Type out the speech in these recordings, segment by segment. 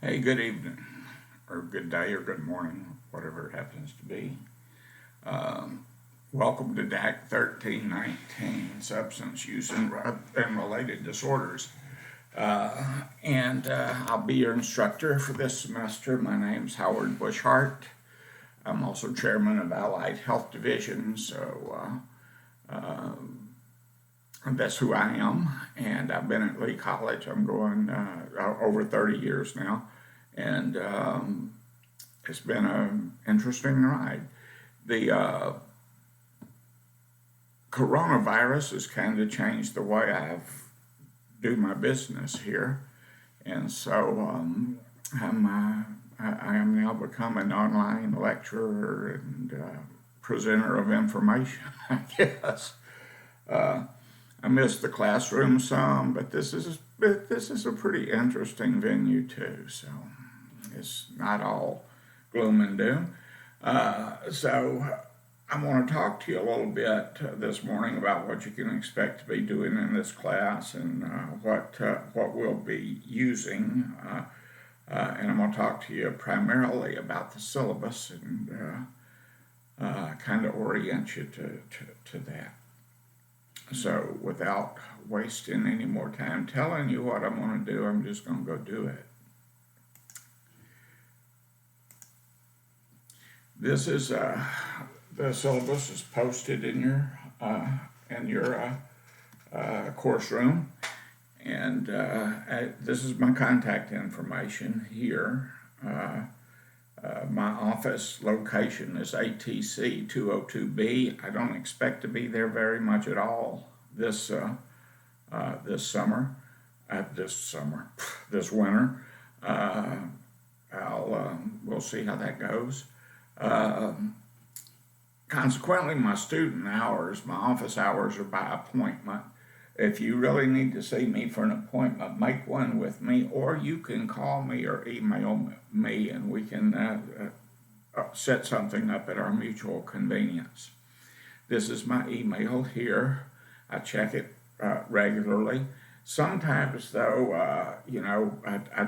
Hey, good evening, or good day, or good morning, whatever it happens to be. Welcome to DAAC 1319, Substance Use and Related Disorders. I'll be your instructor for this semester. My name's Howard Bushhart. I'm also chairman of Allied Health Division, so that's who I am. And I've been at Lee College. I'm going over 30 years now. And it's been an interesting ride. The coronavirus has kind of changed the way I do my business here. And so I am now become an online lecturer and presenter of information, I guess. I miss the classroom some, but this is a pretty interesting venue too. So it's not all gloom and doom. So I want to talk to you a little bit this morning about what you can expect to be doing in this class and what we'll be using. And I'm going to talk to you primarily about the syllabus and kind of orient you to that. So without wasting any more time telling you what I'm going to do, I'm just going to go do it. This is the syllabus is posted in your course room, and this is my contact information here. My office location is ATC 202B. I don't expect to be there very much at all this winter. We'll see how that goes. Consequently, my office hours are by appointment. If you really need to see me for an appointment, make one with me, or you can call me or email me, and we can set something up at our mutual convenience. This is my email here. I check it regularly. Sometimes, though, I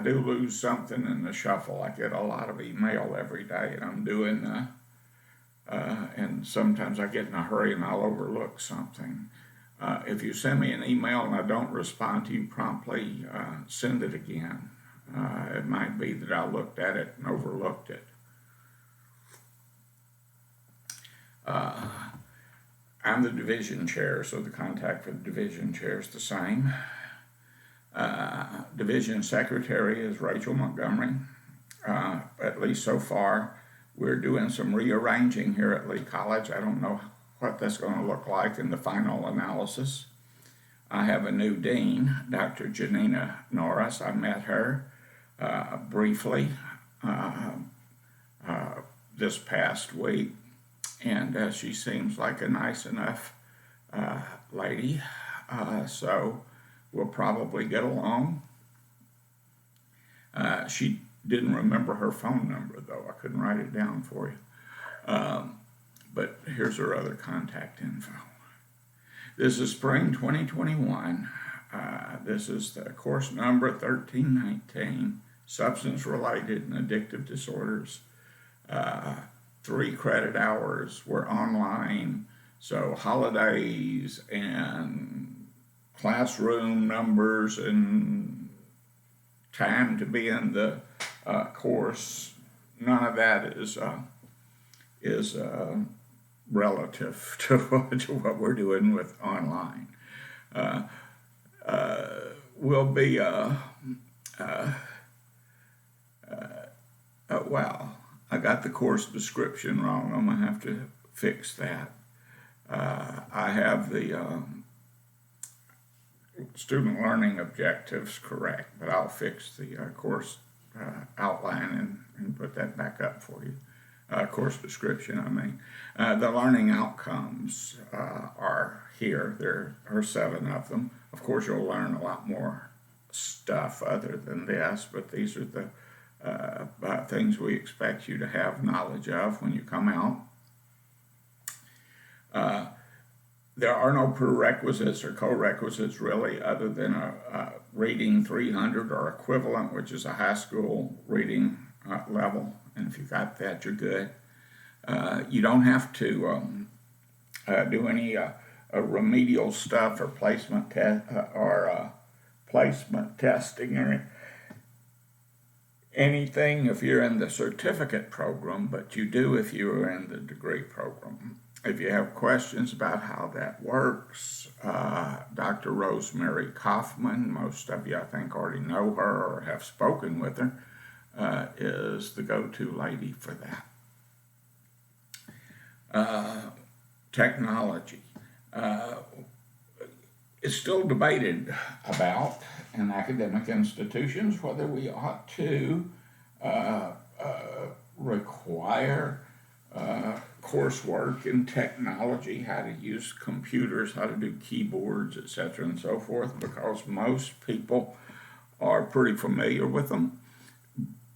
do lose something in the shuffle. I get a lot of email every day, and I'm doing, and sometimes I get in a hurry and I'll overlook something. If you send me an email and I don't respond to you promptly, send it again. It might be that I looked at it and overlooked it. I'm the division chair, so the contact for the division chair is the same. Division secretary is Rachel Montgomery. At least so far, we're doing some rearranging here at Lee College. I don't know what that's going to look like in the final analysis. I have a new dean, Dr. Janina Norris. I met her briefly this past week, and she seems like a nice enough lady, so we'll probably get along. She didn't remember her phone number, though. I couldn't write it down for you. But here's her other contact info. This is spring 2021. This is the course number 1319, Substance-Related and Addictive Disorders. 3 credit hours. We're online, so holidays and classroom numbers and time to be in the course, none of that is relative to what we're doing with online. We'll be, well, I got the course description wrong. I'm going to have to fix that. I have the student learning objectives correct, but I'll fix the course outline and put that back up for you. Course description, I mean. The learning outcomes are here. There are 7 of them. Of course, you'll learn a lot more stuff other than this, but these are the things we expect you to have knowledge of when you come out. There are no prerequisites or co-requisites really, other than reading 300 or equivalent, which is a high school reading level. And if you got that, you're good. You don't have to do any remedial stuff or placement placement testing or anything if you're in the certificate program, but you do if you're in the degree program. If you have questions about how that works, Dr. Rosemary Kaufman, most of you I think already know her or have spoken with her, is the go-to lady for that. Technology. It's still debated about in academic institutions whether we ought to require coursework in technology, how to use computers, how to do keyboards, etc., and so forth, because most people are pretty familiar with them,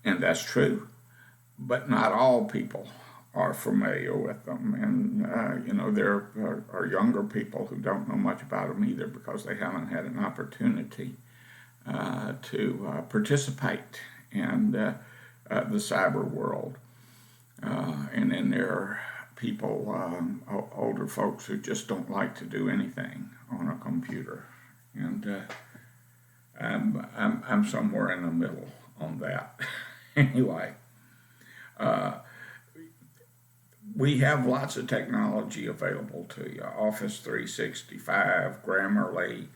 and that's true, but not all people are familiar with them. And there are younger people who don't know much about them either because they haven't had an opportunity to participate in the cyber world. And then there are people, older folks, who just don't like to do anything on a computer. And I'm somewhere in the middle on that. Anyway, we have lots of technology available to you. Office 365, Grammarly,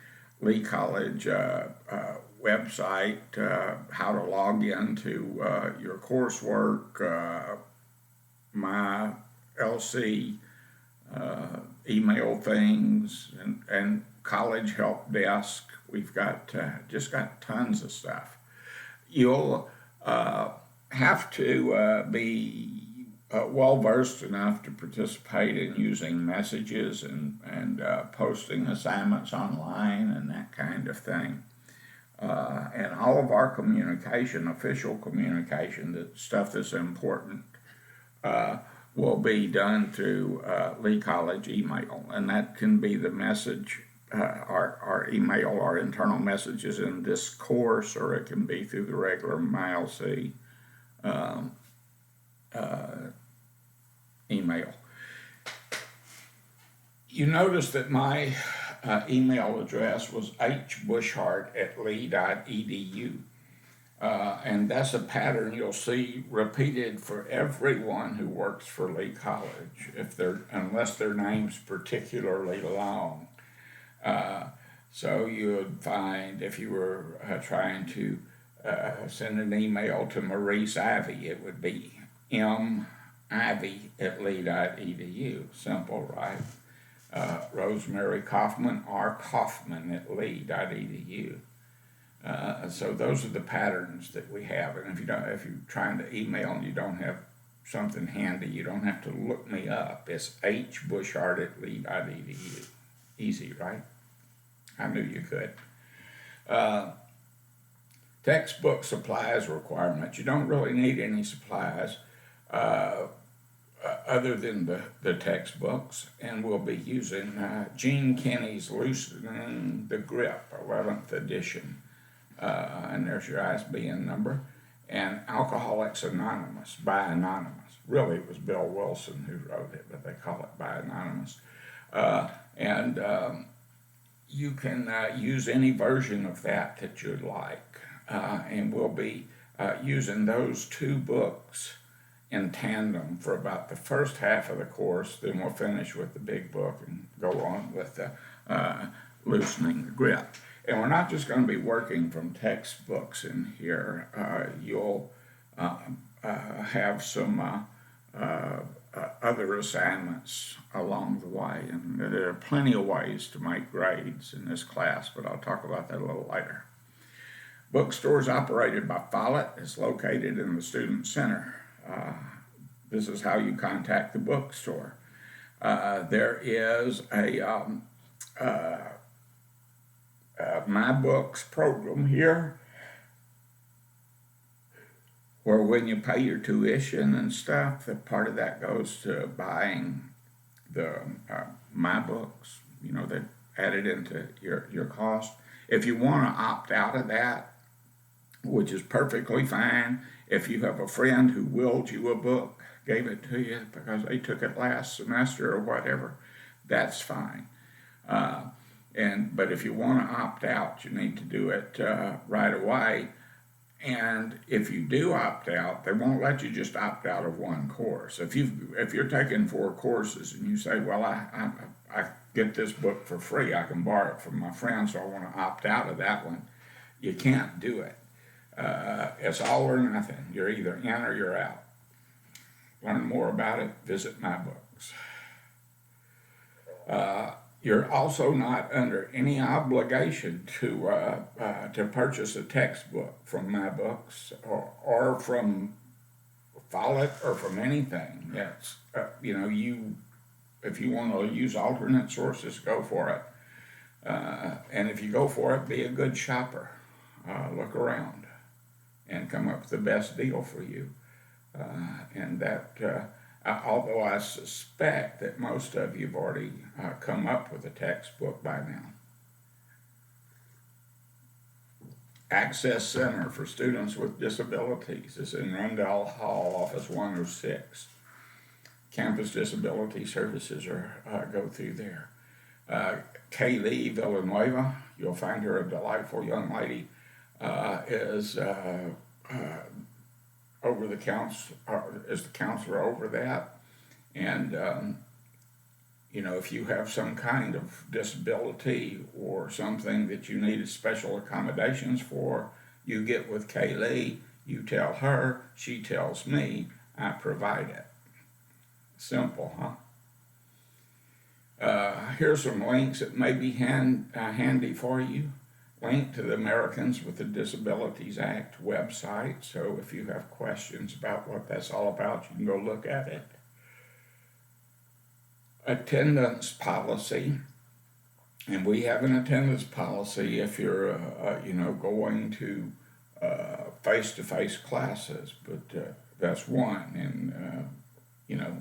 Lee College website, how to log into your coursework, my LC, email things, and college help desk. We've got just got tons of stuff. You'll have to be well-versed enough to participate in using messages and posting assignments online and that kind of thing. And all of our communication, official communication, the stuff that's important, will be done through Lee College email. And that can be the message, our email, our internal messages in this course, or it can be through the regular MyLC email. You notice that my email address was hbushart@lee.edu. And that's a pattern you'll see repeated for everyone who works for Lee College, unless their name's particularly long. So you would find if you were trying to send an email to Maurice Ivy, it would be mivy@lee.edu. Simple, right? Rosemary Kaufman, rkaufman@lee.edu. So those are the patterns that we have. And if you're trying to email and you don't have something handy, you don't have to look me up. It's hbushart@lee.edu. Easy, right? I knew you could. Textbook supplies requirements. You don't really need any supplies other than the textbooks, and we'll be using Gene Kinney's Loosening the Grip, 11th edition, and there's your ISBN number, and Alcoholics Anonymous, by Anonymous. Really, it was Bill Wilson who wrote it, but they call it by Anonymous. And you can use any version of that you'd like, and we'll be using those two books in tandem for about the first half of the course. Then we'll finish with the big book and go on with the Loosening the Grip. And we're not just going to be working from textbooks in here. You'll have some other assignments along the way, and there are plenty of ways to make grades in this class, but I'll talk about that a little later. Bookstores operated by Follett is located in the Student Center. This is how you contact the bookstore. There is a My Books program here, where when you pay your tuition and stuff, that part of that goes to buying the My Books. They add it into your cost. If you want to opt out of that, which is perfectly fine, if you have a friend who willed you a book, gave it to you because they took it last semester or whatever, that's fine. But if you want to opt out, you need to do it right away. And if you do opt out, they won't let you just opt out of one course. If you're taking 4 courses and you say, well, I get this book for free, I can borrow it from my friend, so I want to opt out of that one, you can't do it. It's all or nothing. You're either in or you're out. Learn more about it, visit my books. You're also not under any obligation to purchase a textbook from my books or from Follett or from anything. It's, if you want to use alternate sources, go for it. And if you go for it, be a good shopper. Look around and come up with the best deal for you. Although I suspect that most of you have already come up with a textbook by now. Access Center for Students with Disabilities is in Rundell Hall, Office 106. Campus Disability Services go through there. Kaylee Villanueva, you'll find her a delightful young lady, is the counselor over that. And if you have some kind of disability or something that you need special accommodations for, you get with Kaylee, you tell her, she tells me, I provide it. Simple, huh? Here's some links that may be handy for you. Link to the Americans with the Disabilities Act website, so if you have questions about what that's all about, you can go look at it. Attendance policy, and we have an attendance policy if you're, going to face-to-face classes, but that's one, and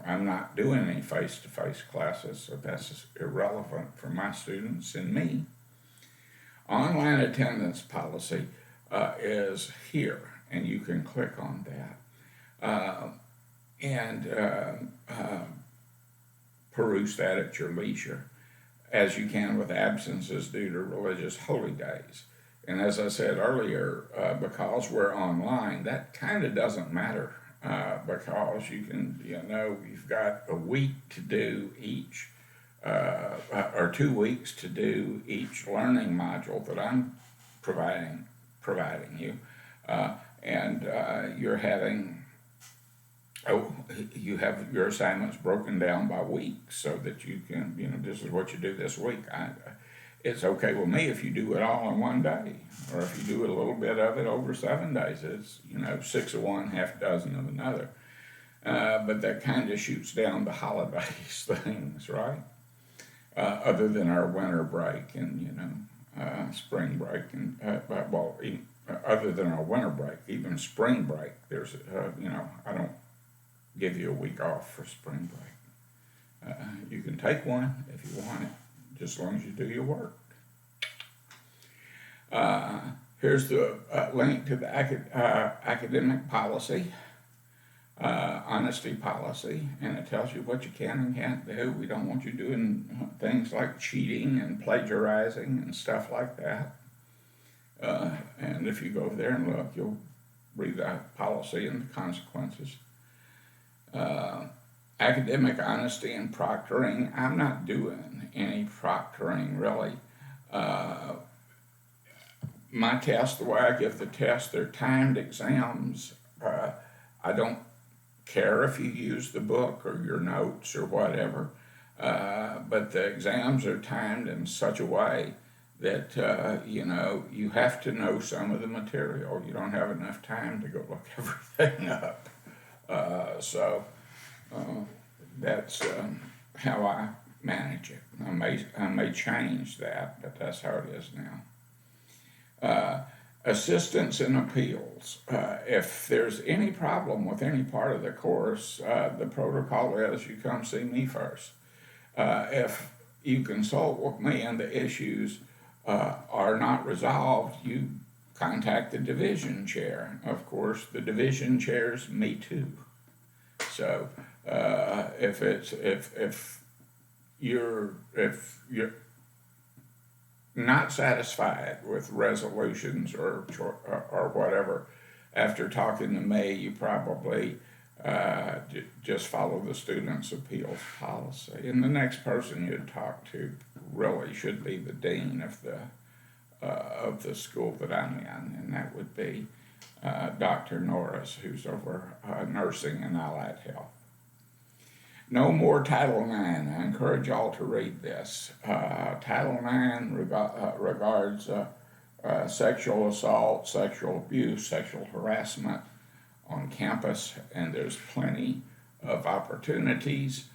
I'm not doing any face-to-face classes, so that's irrelevant for my students and me. Online attendance policy is here, and you can click on that and peruse that at your leisure, as you can with absences due to religious holy days. And as I said earlier, because we're online, that kind of doesn't matter because you can, you've got a week to do each. Or 2 weeks to do each learning module that I'm providing you, and you have your assignments broken down by week so that you can, this is what you do this week. It's okay with me if you do it all in one day, or if you do a little bit of it over 7 days. It's 6 of one, half a dozen of another. But that kind of shoots down the holidays things, right? Other than our winter break and spring break and other than our winter break, even spring break, there's I don't give you a week off for spring break. You can take one if you want it, just as long as you do your work. Here's the link to the academic policy. Honesty policy, and it tells you what you can and can't do. We don't want you doing things like cheating and plagiarizing and stuff like that. And if you go over there and look, you'll read that policy and the consequences. Academic honesty and proctoring. I'm not doing any proctoring, really. My tests, the way I give the tests, they're timed exams. I don't care if you use the book or your notes or whatever, but the exams are timed in such a way that you have to know some of the material. You don't have enough time to go look everything up. So that's how I manage it. I may change that, but that's how it is now. Assistance in appeals. If there's any problem with any part of the course, the protocol is you come see me first. If you consult with me on the issues are not resolved, you contact the division chair. Of course, the division chairs meet too. So if you're not satisfied with resolutions or whatever, after talking to me, you probably just follow the student's appeals policy. And the next person you'd talk to really should be the dean of the school that I'm in, and that would be Dr. Norris, who's over nursing and allied health. No more Title IX. I encourage y'all to read this. Title IX regards sexual assault, sexual abuse, sexual harassment on campus, and there's plenty of opportunities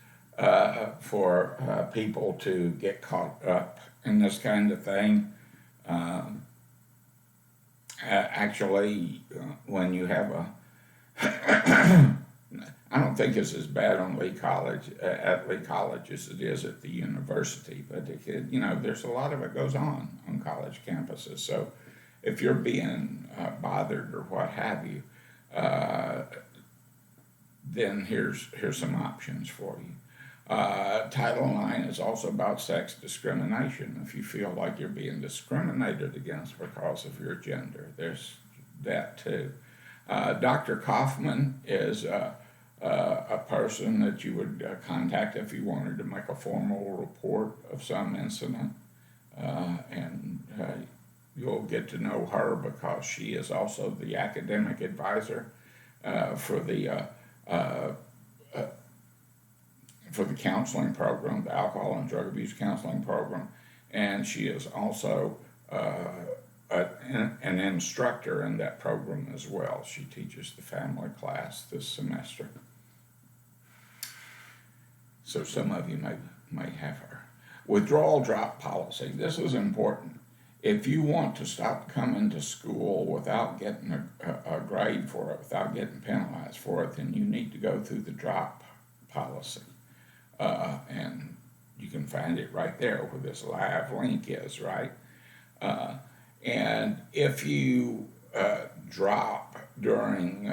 for people to get caught up in this kind of thing. Actually, when you have I don't think it's as bad on Lee College, at Lee College as it is at the university, but there's a lot of it goes on college campuses. So if you're being bothered or what have you, then here's some options for you. Title IX is also about sex discrimination. If you feel like you're being discriminated against because of your gender, there's that too. Dr. Kaufman is a person that you would contact if you wanted to make a formal report of some incident, and you'll get to know her because she is also the academic advisor for the counseling program, the alcohol and drug abuse counseling program, and she is also an instructor in that program as well. She teaches the family class this semester. So some of you may have her. Withdrawal drop policy. This is important. If you want to stop coming to school without getting a grade for it, without getting penalized for it, then you need to go through the drop policy. And you can find it right there where this live link is, right? And if you drop during,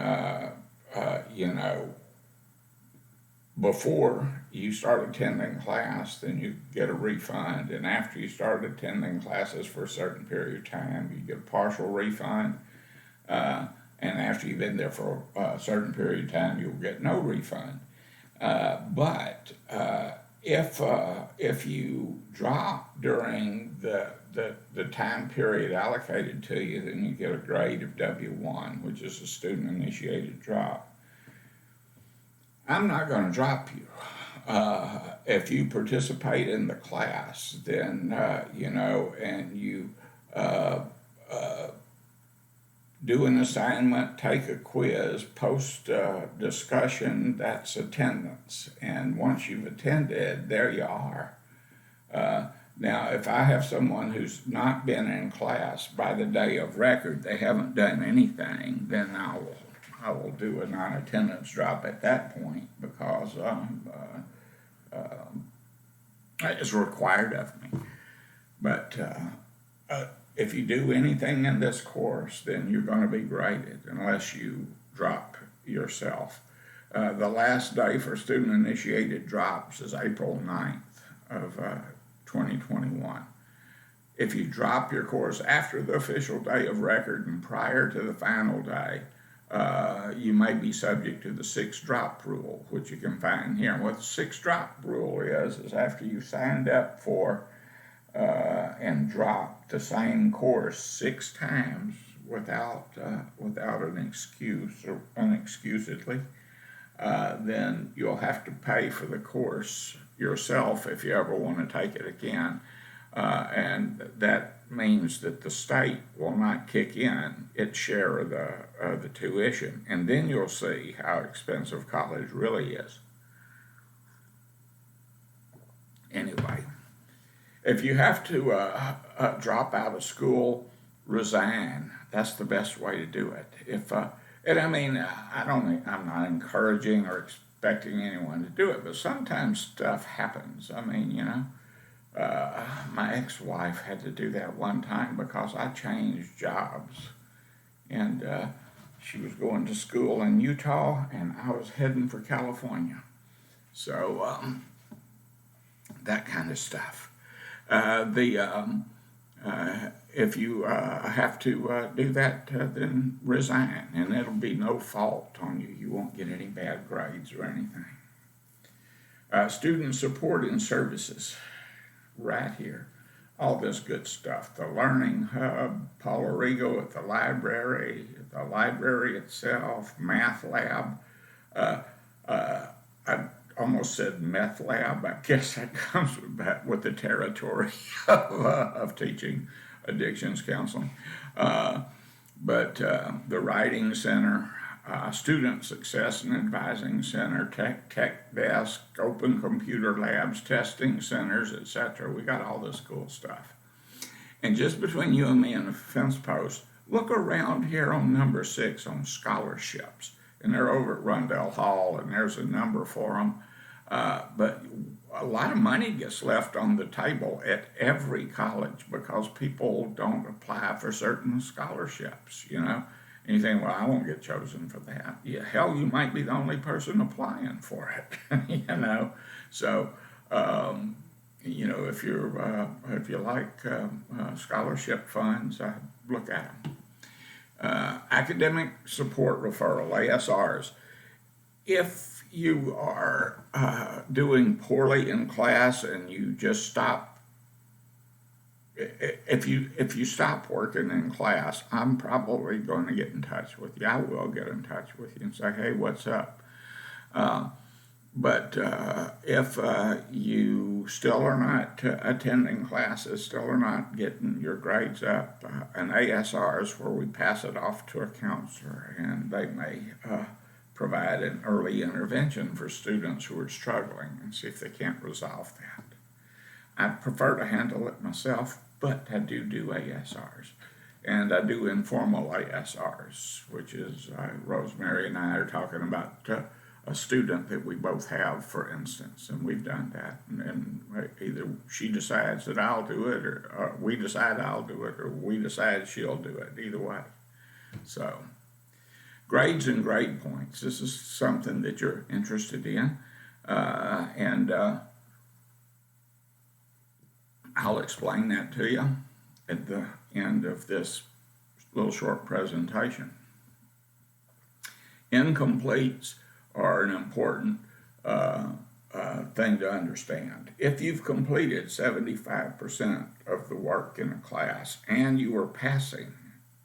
before you start attending class, then you get a refund. And after you start attending classes for a certain period of time, you get a partial refund. And after you've been there for a certain period of time, you'll get no refund. But if you drop during the time period allocated to you, then you get a grade of W1, which is a student-initiated drop. I'm not going to drop you. If you participate in the class, then, and you do an assignment, take a quiz, post discussion, that's attendance. And once you've attended, there you are. Now, if I have someone who's not been in class by the day of record, they haven't done anything, then I will do a non-attendance drop at that point because it's required of me. But if you do anything in this course, then you're going to be graded unless you drop yourself. The last day for student-initiated drops is April 9th of 2021. If you drop your course after the official day of record and prior to the final day, you may be subject to the 6-drop rule, which you can find here. And what the 6-drop rule is after you signed up for and dropped the same course 6 times without an excuse or unexcusedly, then you'll have to pay for the course yourself if you ever want to take it again. And that means that the state will not kick in its share of the tuition. And then you'll see how expensive college really is. Anyway, if you have to drop out of school, resign. That's the best way to do it. I'm not encouraging or expecting anyone to do it, but sometimes stuff happens. My ex-wife had to do that one time because I changed jobs, and she was going to school in Utah, and I was heading for California. So that kind of stuff. If you have to do that, then resign, and it'll be no fault on you. You won't get any bad grades or anything. Student support and services, right here. All this good stuff. The Learning Hub, Paul Arrigo at the library itself, Math Lab. I almost said Meth Lab. I guess that comes with the territory of teaching addictions counseling. But the Writing Center, Student Success and Advising Center, Tech Desk, Open Computer Labs, Testing Centers, etc. We got all this cool stuff. And just between you and me and the fence post, look around here on number 6 on scholarships. And they're over at Rundell Hall, and there's a number for them. But a lot of money gets left on the table at every college because people don't apply for certain scholarships, you know. And you think, well, I won't get chosen for that. Yeah, hell, you might be the only person applying for it, you know. So, you know, if you like scholarship funds, look at them. Academic support referral, ASRs. If you are doing poorly in class and you just stop, if you stop working in class, I'm probably going to get in touch with you. I will get in touch with you and say, hey, what's up? But if you still are not attending classes, still are not getting your grades up, an ASR is where we pass it off to a counselor, and they may provide an early intervention for students who are struggling and see if they can't resolve that. I prefer to handle it myself, but I do ASRs. And I do informal ASRs, which is Rosemary and I are talking about a student that we both have, for instance, and we've done that. And either she decides that I'll do it, or we decide I'll do it, or we decide she'll do it, either way. So, grades and grade points. This is something that you're interested in. And I'll explain that to you at the end of this little short presentation. Incompletes are an important thing to understand. If you've completed 75% of the work in a class and you were passing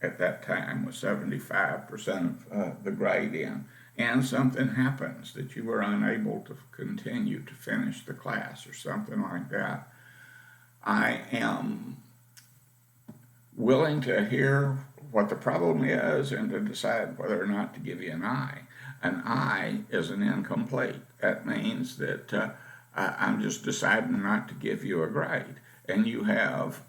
at that time with 75% of the grade in, and something happens that you were unable to continue to finish the class or something like that, I am willing to hear what the problem is and to decide whether or not to give you an I. An I is an incomplete. That means that I'm just deciding not to give you a grade, and you have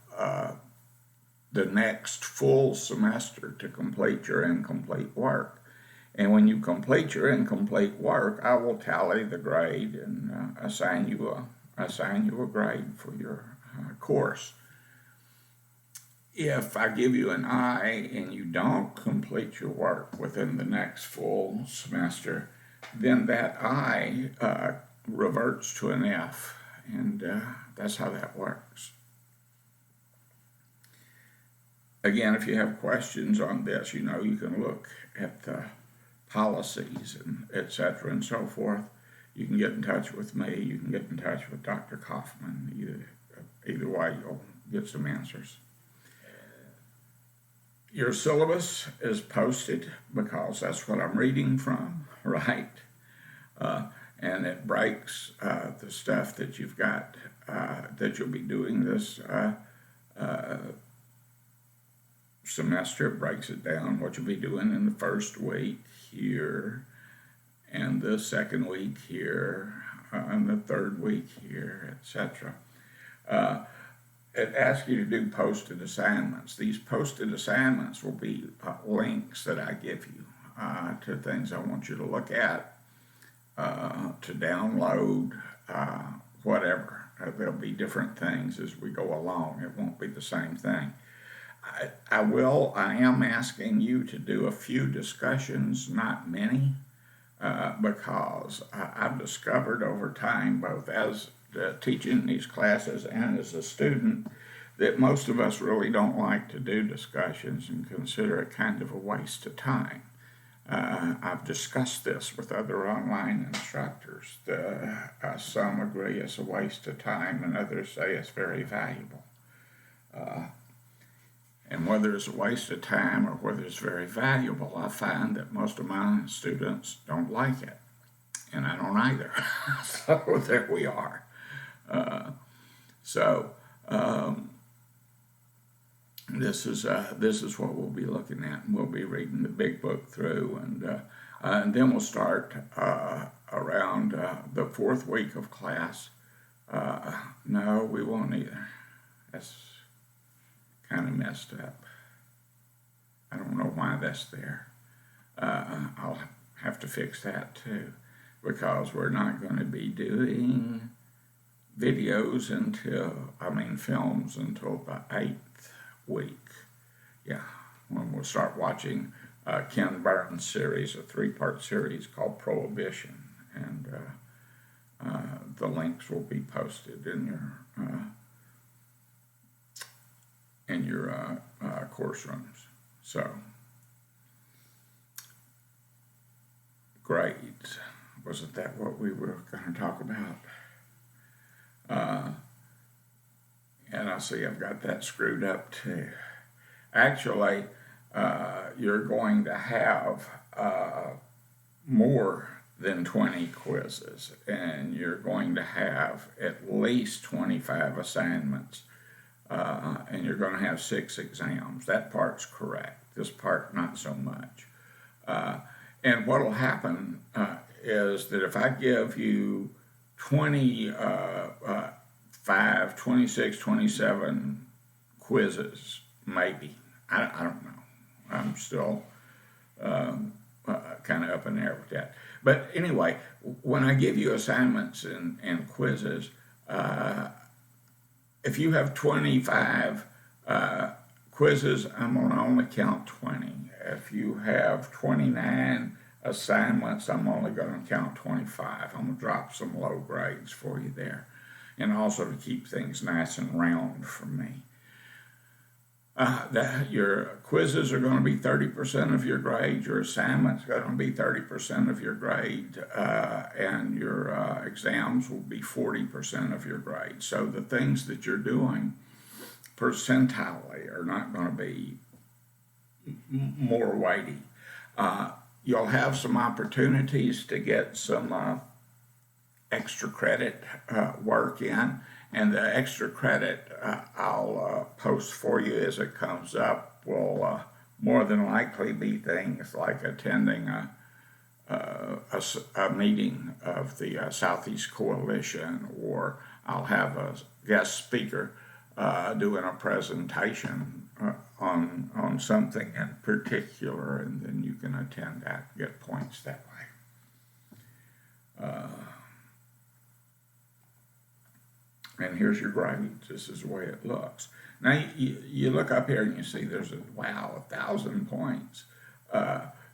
the next full semester to complete your incomplete work. And when you complete your incomplete work, I will tally the grade and assign you a grade for your course. If I give you an I and you don't complete your work within the next full semester, then that I reverts to an F, and that's how that works. Again, if you have questions on this, you know, you can look at the policies and et cetera and so forth. You can get in touch with me. You can get in touch with Dr. Kaufman. Either way, you'll get some answers. Your syllabus is posted because that's what I'm reading from, right? And it breaks the stuff that you've got, that you'll be doing this semester. It breaks it down, what you'll be doing in the first week here, and the second week here, and the third week here, etc. It asks you to do posted assignments. These posted assignments will be links that I give you to things I want you to look at, to download, whatever. There'll be different things as we go along. It won't be the same thing. I am asking you to do a few discussions, not many, because I've discovered over time, both as teaching these classes and as a student, that most of us really don't like to do discussions and consider it kind of a waste of time. I've discussed this with other online instructors. Some agree it's a waste of time and others say it's very valuable. And whether it's a waste of time or whether it's very valuable, I find that most of my students don't like it. And I don't either. So there we are. This is what we'll be looking at. And we'll be reading the big book through, and then we'll start around the fourth week of class. No, we won't either. That's kind of messed up. I don't know why that's there. I'll have to fix that too, because we're not going to be doing films until the 8th week. Yeah, when we'll start watching Ken Burns' series, a 3-part series called Prohibition, and the links will be posted in your course rooms. So, grades. Wasn't that what we were going to talk about? And I see I've got that screwed up too. Actually, you're going to have more than 20 quizzes, and you're going to have at least 25 assignments, and you're going to have 6 exams. That part's correct. This part, not so much. And what will happen is that if I give you 25, 26, 27 quizzes, maybe. I don't know. I'm still kind of up in the air with that. But anyway, when I give you assignments and quizzes, if you have 25 quizzes, I'm going to only count 20. If you have 29 assignments, I'm only going to count 25. I'm going to drop some low grades for you there. And also to keep things nice and round for me. Your quizzes are going to be 30% of your grade, your assignments are going to be 30% of your grade, and your exams will be 40% of your grade. So the things that you're doing percentile are not going to be more weighty. You'll have some opportunities to get some extra credit work in, and the extra credit I'll post for you as it comes up will more than likely be things like attending a meeting of the Southeast Coalition, or I'll have a guest speaker doing a presentation on something in particular, and then you can attend that, get points that way. And here's your grade. This is the way it looks. Now, you look up here and you see there's 1,000 points.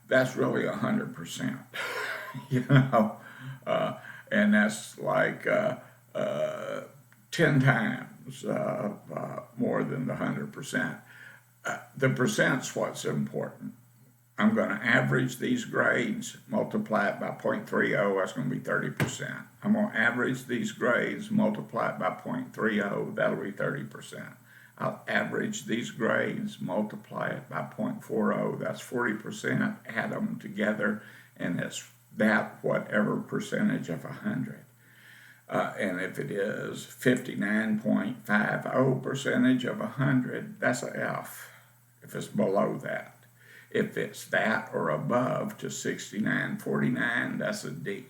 That's really 100%, you know? And that's like 10 times more than the 100%. The percent's what's important. I'm going to average these grades, multiply it by 0.30, that's going to be 30%. I'm going to average these grades, multiply it by 0.30, that'll be 30%. I'll average these grades, multiply it by 0.40, that's 40%, add them together, and it's that whatever percentage of 100. And if it is 59.50 percentage of 100, that's an F, if it's below that. If it's that or above to 69.49, that's a D.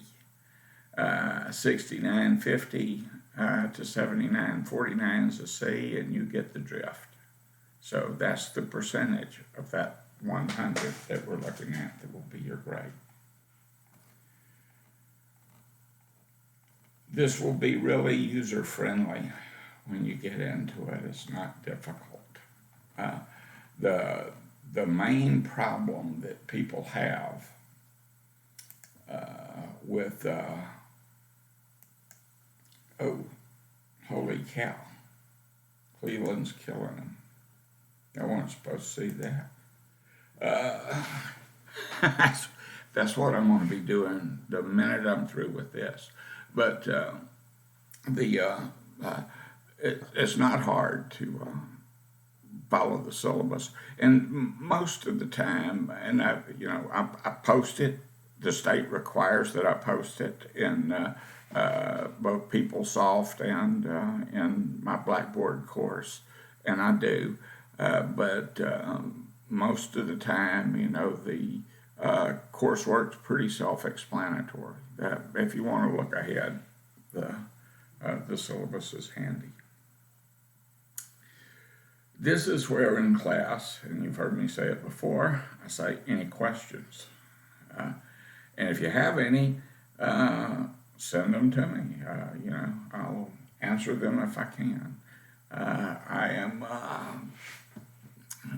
69.50 to 79.49 is a C, and you get the drift. So that's the percentage of that 100 that we're looking at that will be your grade. This will be really user-friendly when you get into it. It's not difficult. The main problem that people have with oh, holy cow, Cleveland's killing them. I wasn't supposed to see that. That's what I'm going to be doing the minute I'm through with this. But it's not hard to follow the syllabus, and most of the time, and I post it. The state requires that I post it in both PeopleSoft and in my Blackboard course, and I do. But most of the time, the coursework's pretty self-explanatory. If you want to look ahead, the syllabus is handy. This is where in class, and you've heard me say it before, I say, any questions? And if you have any, send them to me. I'll answer them if I can. I am,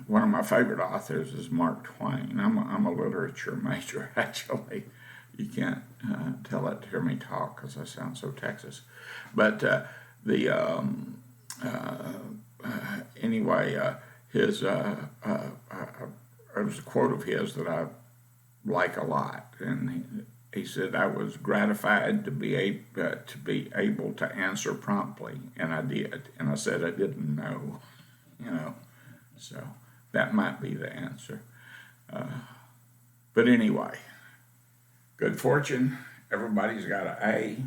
one of my favorite authors is Mark Twain. I'm a literature major, actually. You can't tell it to hear me talk because I sound so Texas. But anyway, his there was a quote of his that I like a lot, and he said, "I was gratified to be able to answer promptly," and I did. And I said I didn't know, so that might be the answer. But anyway, good fortune. Everybody's got an A.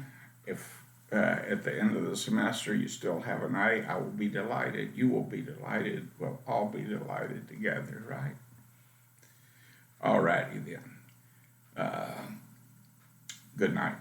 If at the end of the semester you still have an A, I will be delighted. You will be delighted. We'll all be delighted together, right? All righty then. Good night.